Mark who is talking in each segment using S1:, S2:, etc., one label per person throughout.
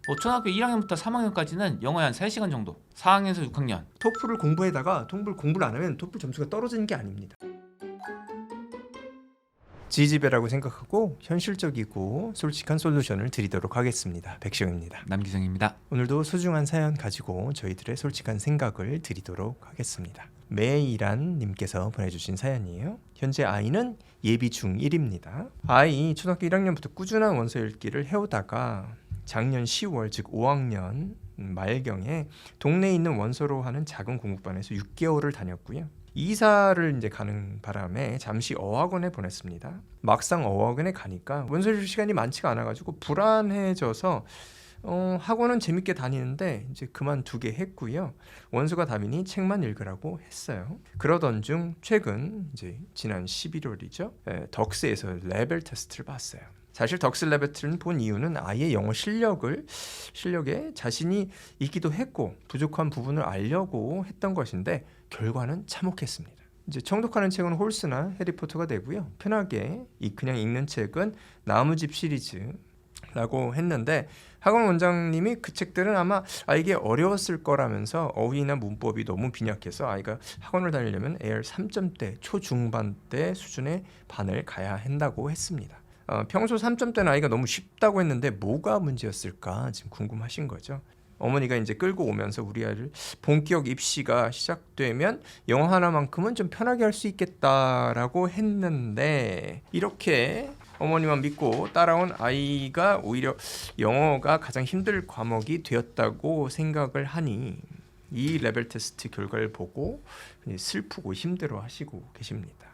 S1: 초등학교 1학년부터 3학년까지는 영어에 한 3시간 정도, 4학년에서 6학년.
S2: 토플을 공부에다가 공부를 안 하면 토플 점수가 떨어지는 게 아닙니다. 지지배라고 생각하고 현실적이고 솔직한 솔루션을 드리도록 하겠습니다. 백시영입니다.
S1: 남기성입니다.
S2: 오늘도 소중한 사연 가지고 저희들의 솔직한 생각을 드리도록 하겠습니다. 메이란 님께서 보내주신 사연이에요. 현재 아이는 예비 중1입니다. 아이 초등학교 1학년부터 꾸준한 원서 읽기를 해오다가 작년 10월 즉 5학년 말경에 동네에 있는 원서로 하는 작은 공부반에서 6개월을 다녔고요. 이사를 이제 가는 바람에 잠시 어학원에 보냈습니다. 막상 어학원에 가니까 원서 읽을 시간이 많지가 않아가지고 불안해져서 학원은 재밌게 다니는데 이제 그만두게 했고요. 원서가 답이니 책만 읽으라고 했어요. 그러던 중 최근 이제 지난 11월이죠. 덕스에서 레벨 테스트를 봤어요. 사실 덕스 레벨 테스트를 본 이유는 아이의 영어 실력에 자신이 있기도 했고 부족한 부분을 알려고 했던 것인데 결과는 참혹했습니다. 이제 정독하는 책은 홀스나 해리포터가 되고요. 편하게 그냥 읽는 책은 나무집 시리즈라고 했는데 학원 원장님이 그 책들은 아마 아이에게 어려웠을 거라면서 어휘나 문법이 너무 빈약해서 아이가 학원을 다니려면 AR 3점대 초중반대 수준의 반을 가야 한다고 했습니다. 평소 3점대는 아이가 너무 쉽다고 했는데 뭐가 문제였을까 지금 궁금하신 거죠. 어머니가 이제 끌고 오면서 우리 아이를 본격 입시가 시작되면 영어 하나만큼은 좀 편하게 할 수 있겠다라고 했는데 이렇게 어머니만 믿고 따라온 아이가 오히려 영어가 가장 힘들 과목이 되었다고 생각을 하니 이 레벨 테스트 결과를 보고 슬프고 힘들어 하시고 계십니다.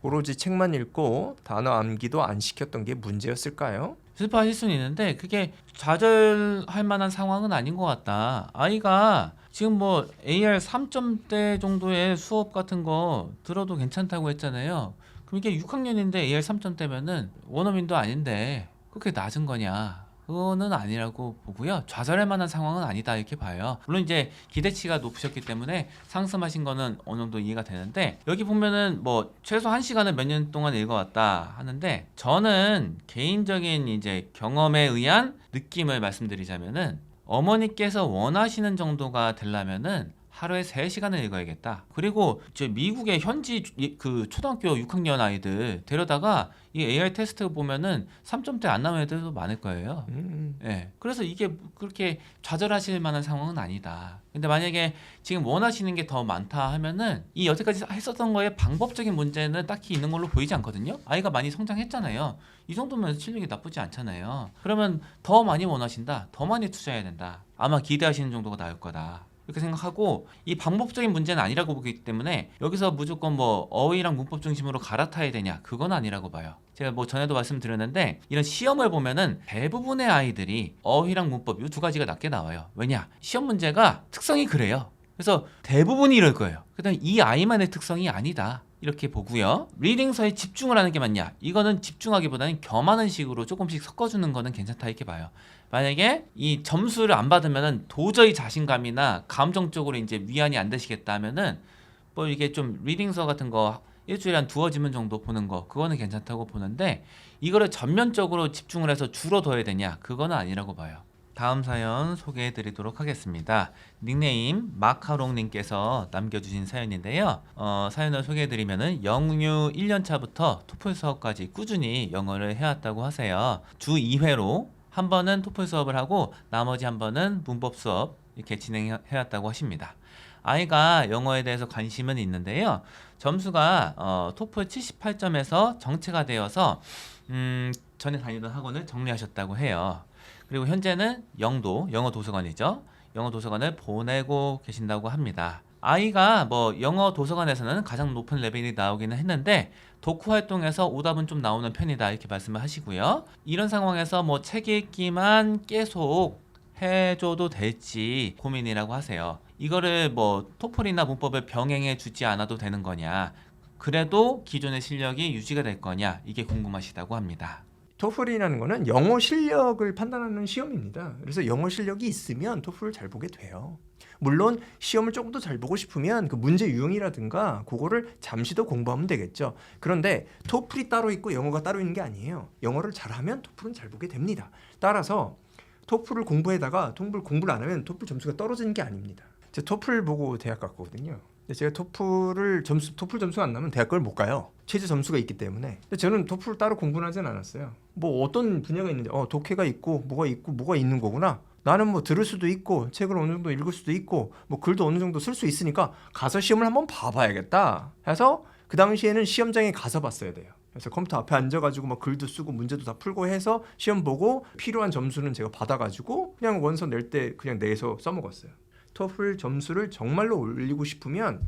S2: 오로지 책만 읽고 단어 암기도 안 시켰던 게 문제였을까요?
S1: 슬퍼하실 수는 있는데 그게 좌절할 만한 상황은 아닌 것 같다. 아이가 지금 뭐 AR 3점대 정도의 수업 같은 거 들어도 괜찮다고 했잖아요. 그럼 이게 6학년인데 AR 3점대면은 원어민도 아닌데 그렇게 낮은 거냐? 그거는 아니라고 보고요. 좌절할 만한 상황은 아니다 이렇게 봐요. 물론 이제 기대치가 높으셨기 때문에 상승하신 거는 어느 정도 이해가 되는데 여기 보면은 뭐 최소 1시간을 몇 년 동안 읽어왔다 하는데 저는 개인적인 이제 경험에 의한 느낌을 말씀드리자면은 어머니께서 원하시는 정도가 되려면은 하루에 3시간을 읽어야겠다. 그리고 저 미국의 현지 그 초등학교 6학년 아이들 데려다가 이 AI 테스트 보면은 3점대 안 나오는 애들도 많을 거예요. 예. 그래서 이게 그렇게 좌절하실 만한 상황은 아니다. 근데 만약에 지금 원하시는 게 더 많다 하면은 이 여태까지 했었던 거에 방법적인 문제는 딱히 있는 걸로 보이지 않거든요. 아이가 많이 성장했잖아요. 이 정도면 실력이 나쁘지 않잖아요. 그러면 더 많이 원하신다. 더 많이 투자해야 된다. 아마 기대하시는 정도가 나을 거다. 이렇게 생각하고 이 방법적인 문제는 아니라고 보기 때문에 여기서 무조건 뭐 어휘랑 문법 중심으로 갈아타야 되냐 그건 아니라고 봐요. 제가 뭐 전에도 말씀드렸는데 이런 시험을 보면은 대부분의 아이들이 어휘랑 문법 이 두 가지가 낮게 나와요. 왜냐? 시험 문제가 특성이 그래요. 그래서 대부분이 이럴 거예요. 그다음에 이 아이만의 특성이 아니다. 이렇게 보고요. 리딩서에 집중을 하는 게 맞냐? 이거는 집중하기보다는 겸하는 식으로 조금씩 섞어주는 거는 괜찮다 이렇게 봐요. 만약에 이 점수를 안 받으면은 도저히 자신감이나 감정적으로 이제 위안이 안 되시겠다 하면은 뭐 이게 좀 리딩서 같은 거 일주일에 한 2-지문 정도 보는 거 그거는 괜찮다고 보는데 이거를 전면적으로 집중을 해서 줄어둬야 되냐? 그거는 아니라고 봐요. 다음 사연 소개해 드리도록 하겠습니다. 닉네임 마카롱님께서 남겨주신 사연인데요. 사연을 소개해 드리면은 영유 1년차부터 토플 수업까지 꾸준히 영어를 해왔다고 하세요. 주 2회로 한 번은 토플 수업을 하고 나머지 한 번은 문법 수업 이렇게 진행해왔다고 하십니다. 아이가 영어에 대해서 관심은 있는데요. 점수가 토플 78점에서 정체가 되어서 전에 다니던 학원을 정리하셨다고 해요. 그리고 현재는 영어 도서관이죠. 영어 도서관을 보내고 계신다고 합니다. 아이가 뭐 영어 도서관에서는 가장 높은 레벨이 나오기는 했는데 독후 활동에서 오답은 좀 나오는 편이다 이렇게 말씀을 하시고요. 이런 상황에서 뭐 책 읽기만 계속 해줘도 될지 고민이라고 하세요. 이거를 뭐 토플이나 문법을 병행해 주지 않아도 되는 거냐, 그래도 기존의 실력이 유지가 될 거냐, 이게 궁금하시다고 합니다.
S2: 토플이라는 거는 영어 실력을 판단하는 시험입니다. 그래서 영어 실력이 있으면 토플을 잘 보게 돼요. 물론 시험을 조금 더 잘 보고 싶으면 그 문제 유형이라든가 그거를 잠시 더 공부하면 되겠죠. 그런데 토플이 따로 있고 영어가 따로 있는 게 아니에요. 영어를 잘하면 토플은 잘 보게 됩니다. 따라서 토플을 공부에다가 토플 공부를 안 하면 토플 점수가 떨어지는 게 아닙니다. 제가 토플 보고 대학 갔거든요. 근데 제가 토플 점수가 안 나면 대학을 못 가요. 최저 점수가 있기 때문에. 근데 저는 토플 따로 공부는 하진 않았어요. 뭐 어떤 분야가 있는지 독해가 있고 뭐가 있는 거구나. 나는 뭐 들을 수도 있고 책을 어느 정도 읽을 수도 있고 뭐 글도 어느 정도 쓸 수 있으니까 가서 시험을 한번 봐봐야겠다 해서 그 당시에는 시험장에 가서 봤어야 돼요. 그래서 컴퓨터 앞에 앉아가지고 막 글도 쓰고 문제도 다 풀고 해서 시험 보고 필요한 점수는 제가 받아가지고 그냥 원서 낼 때 그냥 내서 써먹었어요. 토플 점수를 정말로 올리고 싶으면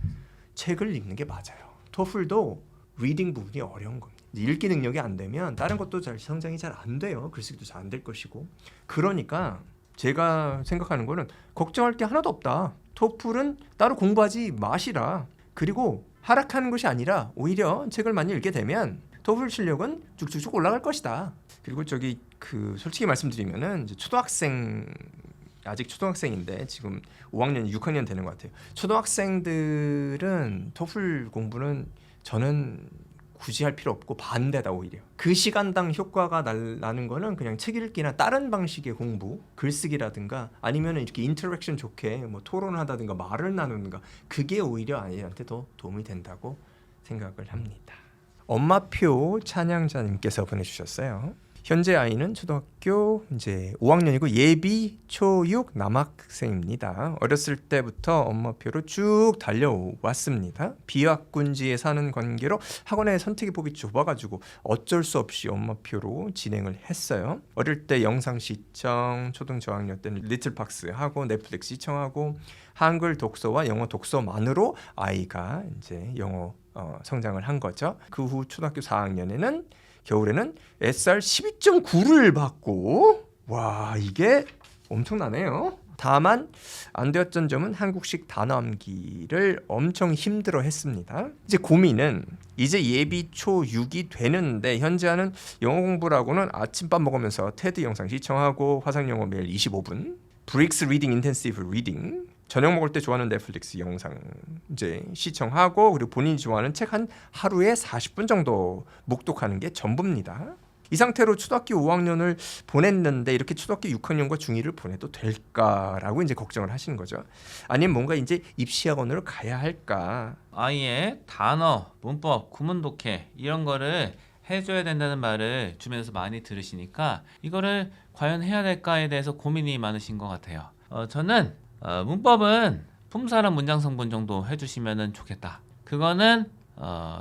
S2: 책을 읽는 게 맞아요. 토플도 리딩 부분이 어려운 겁니다. 읽기 능력이 안 되면 다른 것도 성장이 잘 안 돼요. 글쓰기도 잘 안 될 것이고. 그러니까 제가 생각하는 거는 걱정할 게 하나도 없다. 토플은 따로 공부하지 마시라. 그리고 하락하는 것이 아니라 오히려 책을 많이 읽게 되면 토플 실력은 쭉쭉쭉 올라갈 것이다. 그리고 솔직히 말씀드리면은 이제 아직 초등학생인데 지금 5학년, 6학년 되는 것 같아요. 초등학생들은 토플 공부는 저는 굳이 할 필요 없고 반대다. 오히려 그 시간당 효과가 나는 거는 그냥 책 읽기나 다른 방식의 공부, 글쓰기라든가 아니면 이렇게 인터랙션 좋게 뭐 토론을 하다든가 말을 나누는가, 그게 오히려 아이한테 더 도움이 된다고 생각을 합니다. 엄마표 찬양자님께서 보내주셨어요. 현재 아이는 초등학교 이제 5학년이고 예비 초6 남학생입니다. 어렸을 때부터 엄마표로 쭉 달려왔습니다. 비학군지에 사는 관계로 학원의 선택의 폭이 좁아가지고 어쩔 수 없이 엄마표로 진행을 했어요. 어릴 때 영상 시청, 초등 저학년 때는 리틀박스 하고 넷플릭스 시청하고 한글 독서와 영어 독서만으로 아이가 이제 영어 성장을 한 거죠. 그 후 초등학교 4학년에는 겨울에는 SR 12.9를 받고, 와, 이게 엄청나네요. 다만 안 되었던 점은 한국식 단어 암기를 엄청 힘들어 했습니다. 이제 고민은 이제 예비 초6이 되는데 현재 하는 영어 공부라고는 아침밥 먹으면서 테드 영상 시청하고 화상영어 매일 25분, 브릭스 리딩 인텐시브 리딩, 저녁 먹을 때 좋아하는 넷플릭스 영상 이제 시청하고, 그리고 본인이 좋아하는 책 한 하루에 40분 정도 묵독하는 게 전부입니다. 이 상태로 초등학교 5학년을 보냈는데 이렇게 초등학교 6학년과 중2를 보내도 될까라고 이제 걱정을 하시는 거죠. 아니면 뭔가 이제 입시학원으로 가야 할까?
S1: 아이의 단어, 문법, 구문 독해 이런 거를 해줘야 된다는 말을 주변에서 많이 들으시니까 이거를 과연 해야 될까에 대해서 고민이 많으신 것 같아요. 저는 문법은 품사랑 문장 성분 정도 해주시면 좋겠다. 그거는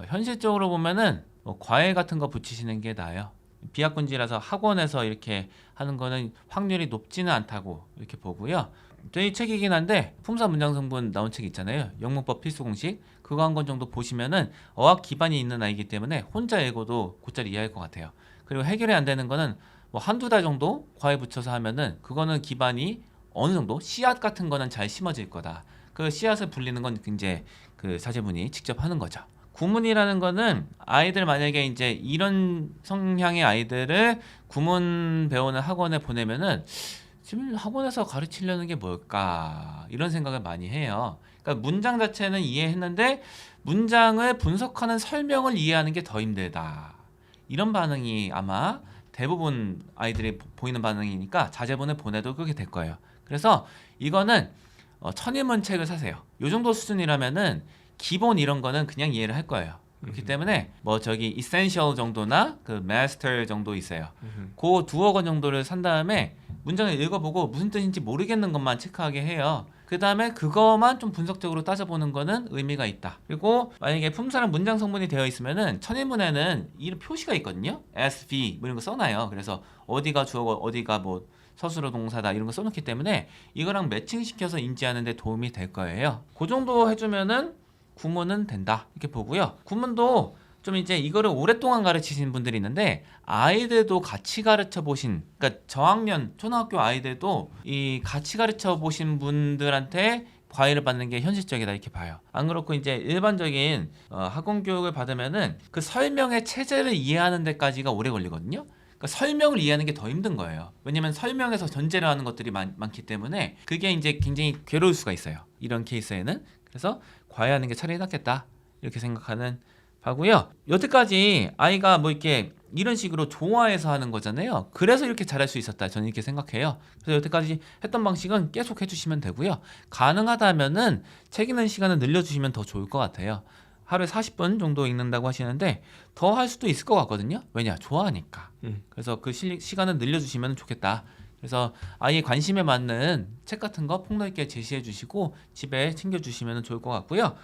S1: 현실적으로 보면은 뭐 과외 같은 거 붙이시는 게 나아요. 비학군지라서 학원에서 이렇게 하는 거는 확률이 높지는 않다고 이렇게 보고요. 저희 책이긴 한데 품사 문장 성분 나온 책 있잖아요. 영문법 필수 공식, 그거 한 권 정도 보시면은 어학 기반이 있는 아이기 때문에 혼자 읽어도 곧잘 이해할 것 같아요. 그리고 해결이 안 되는 거는 뭐 한두 달 정도 과외 붙여서 하면은 그거는 기반이 어느 정도 씨앗 같은 거는 잘 심어질 거다. 그 씨앗을 불리는 건 이제 그 사제분이 직접 하는 거죠. 구문이라는 거는 아이들 만약에 이제 이런 성향의 아이들을 구문 배우는 학원에 보내면은 지금 학원에서 가르치려는 게 뭘까 이런 생각을 많이 해요. 그러니까 문장 자체는 이해했는데 문장을 분석하는 설명을 이해하는 게 더 힘들다. 이런 반응이 아마 대부분 아이들이 보이는 반응이니까 자제분을 보내도 그렇게 될 거예요. 그래서 이거는 천인문 책을 사세요. 요 정도 수준이라면은 기본 이런 거는 그냥 이해를 할 거예요. 그렇기 때문에 뭐 저기 이센셜 정도나 그 마스터 정도 있어요. 그 두어 권 정도를 산 다음에 문장을 읽어보고 무슨 뜻인지 모르겠는 것만 체크하게 해요. 그 다음에 그거만 좀 분석적으로 따져보는 거는 의미가 있다. 그리고 만약에 품사랑 문장 성분이 되어 있으면은 천인문에는 이런 표시가 있거든요. S, V 뭐 이런 거 써놔요. 그래서 어디가 주어고 어디가 뭐 서술어 동사다 이런 거 써놓기 때문에 이거랑 매칭시켜서 인지하는 데 도움이 될 거예요. 그 정도 해주면은 구문은 된다 이렇게 보고요. 구문도 좀 이제 이거를 오랫동안 가르치신 분들이 있는데 아이들도 같이 가르쳐 보신, 그러니까 저학년 초등학교 아이들도 이 같이 가르쳐 보신 분들한테 과외를 받는 게 현실적이다 이렇게 봐요. 안 그렇고 이제 일반적인 학원 교육을 받으면은 그 설명의 체제를 이해하는 데까지가 오래 걸리거든요. 그러니까 설명을 이해하는 게 더 힘든 거예요. 왜냐면 설명에서 전제를 하는 것들이 많기 때문에 그게 이제 굉장히 괴로울 수가 있어요. 이런 케이스에는. 그래서 과외하는 게 차라리 낫겠다 이렇게 생각하는 바고요. 여태까지 아이가 뭐 이렇게 이런 식으로 좋아해서 하는 거잖아요. 그래서 이렇게 잘할 수 있었다. 저는 이렇게 생각해요. 그래서 여태까지 했던 방식은 계속 해주시면 되고요. 가능하다면은 책 읽는 시간을 늘려주시면 더 좋을 것 같아요. 하루에 40분 정도 읽는다고 하시는데 더 할 수도 있을 것 같거든요. 왜냐? 좋아하니까. 그래서 그 시간을 늘려주시면 좋겠다. 그래서 아이의 관심에 맞는 책 같은 거 폭넓게 제시해 주시고 집에 챙겨주시면 좋을 것 같고요.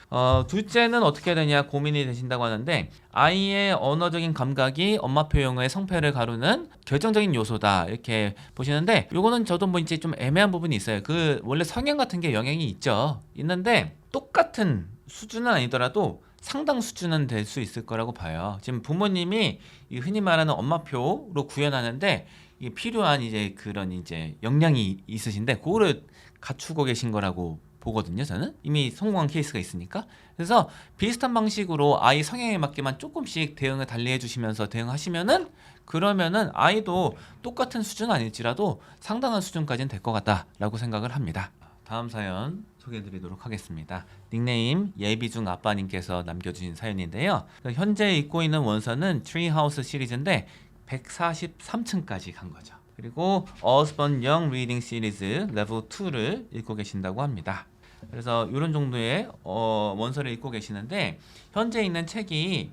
S1: 둘째는 어떻게 해야 되냐 고민이 되신다고 하는데 아이의 언어적인 감각이 엄마표 영어의 성패를 가르는 결정적인 요소다 이렇게 보시는데 요거는 저도 뭐 이제 좀 애매한 부분이 있어요. 그 원래 성향 같은 게 영향이 있는데 똑같은 수준은 아니더라도 상당 수준은 될 수 있을 거라고 봐요. 지금 부모님이 이 흔히 말하는 엄마표로 구현하는데 이게 필요한 이제 그런 이제 역량이 있으신데 그거를 갖추고 계신 거라고 보거든요. 저는 이미 성공한 케이스가 있으니까. 그래서 비슷한 방식으로 아이 성향에 맞게만 조금씩 대응을 달리 해주시면서 대응하시면은 그러면은 아이도 똑같은 수준 아닐지라도 상당한 수준까지는 될 것 같다라고 생각을 합니다. 다음 사연 소개해드리도록 하겠습니다. 닉네임 예비중 아빠님께서 남겨주신 사연인데요. 현재 읽고 있는 원서는 트리하우스 시리즈인데 143층까지 간 거죠. 그리고 어스번 영 리딩 시리즈 레벨 2를 읽고 계신다고 합니다. 그래서 이런 정도의 원서를 읽고 계시는데 현재 있는 책이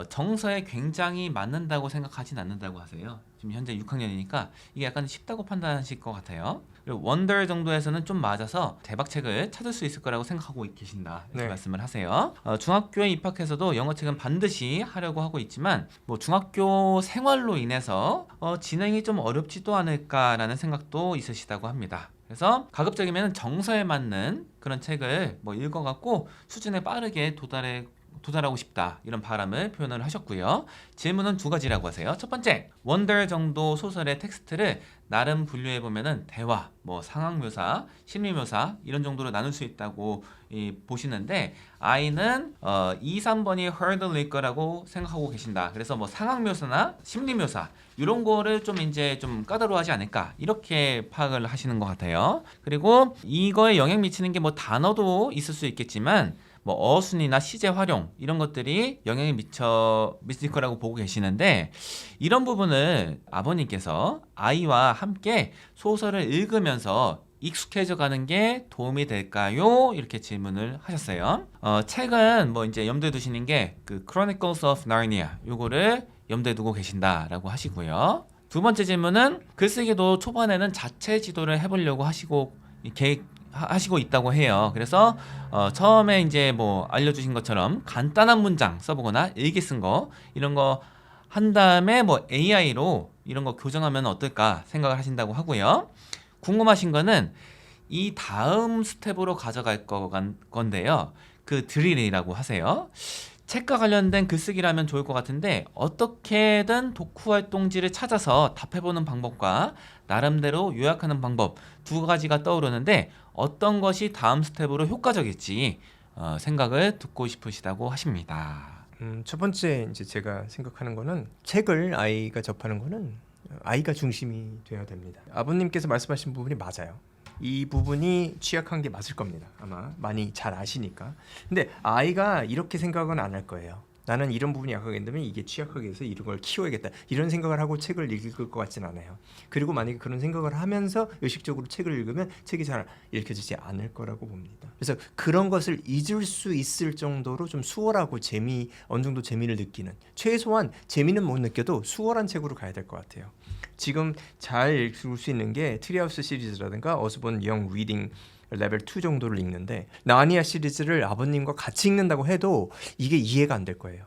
S1: 정서에 굉장히 맞는다고 생각하진 않는다고 하세요. 지금 현재 6학년이니까 이게 약간 쉽다고 판단하실 것 같아요. 그리고 원더 정도에서는 좀 맞아서 대박책을 찾을 수 있을 거라고 생각하고 계신다 이렇게 말씀을 하세요. 중학교에 입학해서도 영어책은 반드시 하려고 하고 있지만 뭐 중학교 생활로 인해서 진행이 좀 어렵지도 않을까라는 생각도 있으시다고 합니다. 그래서 가급적이면 정서에 맞는 그런 책을 뭐 읽어갖고 수준에 빠르게 도달하고 싶다 이런 바람을 표현을 하셨고요. 질문은 두 가지라고 하세요. 첫 번째, 원더 정도 소설의 텍스트를 나름 분류해 보면은 대화, 뭐 상황 묘사, 심리 묘사 이런 정도로 나눌 수 있다고 보시는데 아이는 2, 3번이 hurdle일 거라고 생각하고 계신다. 그래서 뭐 상황 묘사나 심리 묘사 이런 거를 좀 이제 좀 까다로워하지 않을까 이렇게 파악을 하시는 것 같아요. 그리고 이거에 영향 미치는 게 뭐 단어도 있을 수 있겠지만 뭐 어순이나 시제 활용 이런 것들이 영향이 미칠 거라고 보고 계시는데 이런 부분을 아버님께서 아이와 함께 소설을 읽으면서 익숙해져 가는 게 도움이 될까요? 이렇게 질문을 하셨어요. 책은 뭐 이제 염두에 두시는 게 그 Chronicles of Narnia 요거를 염두에 두고 계신다라고 하시고요. 두 번째 질문은 글쓰기도 초반에는 자체 지도를 해보려고 하시고 계획하시고 있다고 해요. 그래서 처음에 이제 뭐 알려주신 것처럼 간단한 문장 써보거나 일기 쓴 거 이런 거 한 다음에 뭐 AI로 이런 거 교정하면 어떨까 생각을 하신다고 하고요. 궁금하신 거는 이 다음 스텝으로 가져갈 건데요. 그 드릴이라고 하세요. 책과 관련된 글쓰기라면 좋을 것 같은데 어떻게든 독후 활동지를 찾아서 답해보는 방법과 나름대로 요약하는 방법 두 가지가 떠오르는데 어떤 것이 다음 스텝으로 효과적일지 생각을 듣고 싶으시다고 하십니다.
S2: 첫 번째 이제 제가 생각하는 거는 책을 아이가 접하는 거는 아이가 중심이 되어야 됩니다. 아버님께서 말씀하신 부분이 맞아요. 이 부분이 취약한 게 맞을 겁니다. 아마 많이 잘 아시니까. 근데 아이가 이렇게 생각은 안 할 거예요. 나는 이런 부분이 약하게 된다면 이게 취약하게 해서 이런 걸 키워야겠다. 이런 생각을 하고 책을 읽을 것 같진 않아요. 그리고 만약에 그런 생각을 하면서 의식적으로 책을 읽으면 책이 잘 읽혀지지 않을 거라고 봅니다. 그래서 그런 것을 잊을 수 있을 정도로 좀 수월하고 어느 정도 재미를 느끼는 최소한 재미는 못 느껴도 수월한 책으로 가야 될 것 같아요. 지금 잘 읽을 수 있는 게 트리하우스 시리즈라든가 어스본 영 리딩 레벨 2 정도를 읽는데 나니아 시리즈를 아버님과 같이 읽는다고 해도 이게 이해가 안 될 거예요.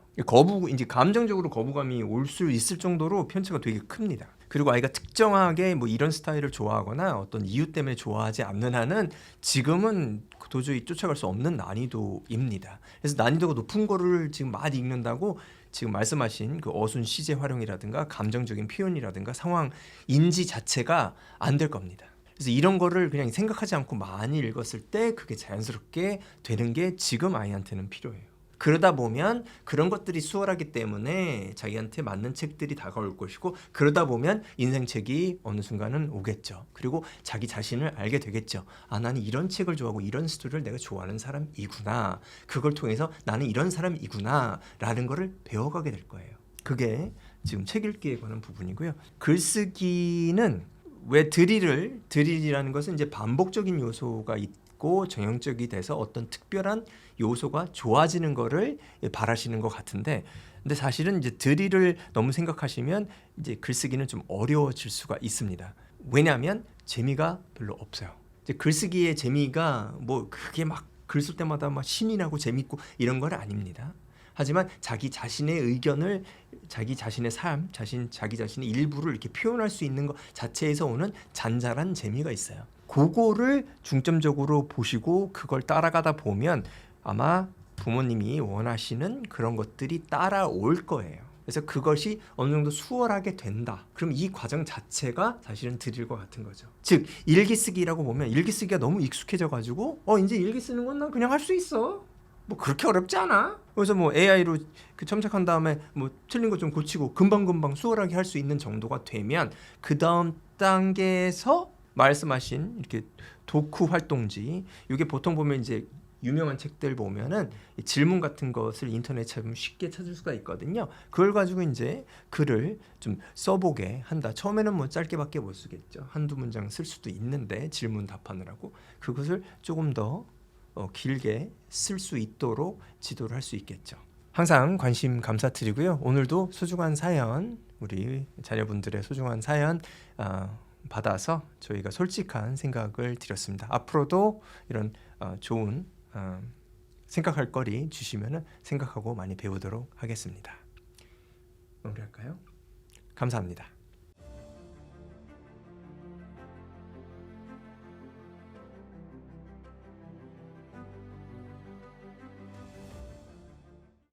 S2: 이제 감정적으로 거부감이 올 수 있을 정도로 편차가 되게 큽니다. 그리고 아이가 특정하게 뭐 이런 스타일을 좋아하거나 어떤 이유 때문에 좋아하지 않는 한은 지금은 도저히 쫓아갈 수 없는 난이도입니다. 그래서 난이도가 높은 거를 지금 많이 읽는다고 지금 말씀하신 그 어순 시제 활용이라든가 감정적인 표현이라든가 상황 인지 자체가 안 될 겁니다. 그래서 이런 거를 그냥 생각하지 않고 많이 읽었을 때 그게 자연스럽게 되는 게 지금 아이한테는 필요해요. 그러다 보면 그런 것들이 수월하기 때문에 자기한테 맞는 책들이 다가올 것이고 그러다 보면 인생책이 어느 순간은 오겠죠. 그리고 자기 자신을 알게 되겠죠. 아, 나는 이런 책을 좋아하고 이런 스토리를 내가 좋아하는 사람이구나. 그걸 통해서 나는 이런 사람이구나 라는 거를 배워가게 될 거예요. 그게 지금 책 읽기에 관한 부분이고요. 글쓰기는 왜 드릴이라는 것은 이제 반복적인 요소가 있고 정형적이 돼서 어떤 특별한 요소가 좋아지는 거를 바라시는 것 같은데, 근데 사실은 이제 드릴을 너무 생각하시면 이제 글쓰기는 좀 어려워질 수가 있습니다. 왜냐하면 재미가 별로 없어요. 이제 글쓰기의 재미가 뭐 그게 막 글 쓸 때마다 막 신이 나고 재밌고 이런 건 아닙니다. 하지만 자기 자신의 의견을, 자기 자신의 삶, 자기 자신의 일부를 이렇게 표현할 수 있는 것 자체에서 오는 잔잔한 재미가 있어요. 그거를 중점적으로 보시고 그걸 따라가다 보면 아마 부모님이 원하시는 그런 것들이 따라올 거예요. 그래서 그것이 어느 정도 수월하게 된다. 그럼 이 과정 자체가 사실은 드릴과 같은 거죠. 즉 일기 쓰기라고 보면 일기 쓰기가 너무 익숙해져 가지고 이제 일기 쓰는 건 난 그냥 할 수 있어. 뭐 그렇게 어렵지 않아. 그래서 뭐 AI로 첨삭한 다음에 뭐 틀린 거 좀 고치고 금방금방 수월하게 할 수 있는 정도가 되면 그 다음 단계에서 말씀하신 이렇게 독후 활동지, 이게 보통 보면 이제 유명한 책들 보면은 질문 같은 것을 인터넷 찾으면 쉽게 찾을 수가 있거든요. 그걸 가지고 이제 글을 좀 써보게 한다. 처음에는 뭐 짧게밖에 못 쓰겠죠. 한두 문장 쓸 수도 있는데 질문 답하느라고 그것을 조금 더 길게 쓸 수 있도록 지도를 할 수 있겠죠. 항상 관심 감사드리고요. 오늘도 소중한 사연, 우리 자녀분들의 소중한 사연 받아서 저희가 솔직한 생각을 드렸습니다. 앞으로도 이런 좋은 생각할 거리 주시면은 생각하고 많이 배우도록 하겠습니다. 마무리할까요? 감사합니다.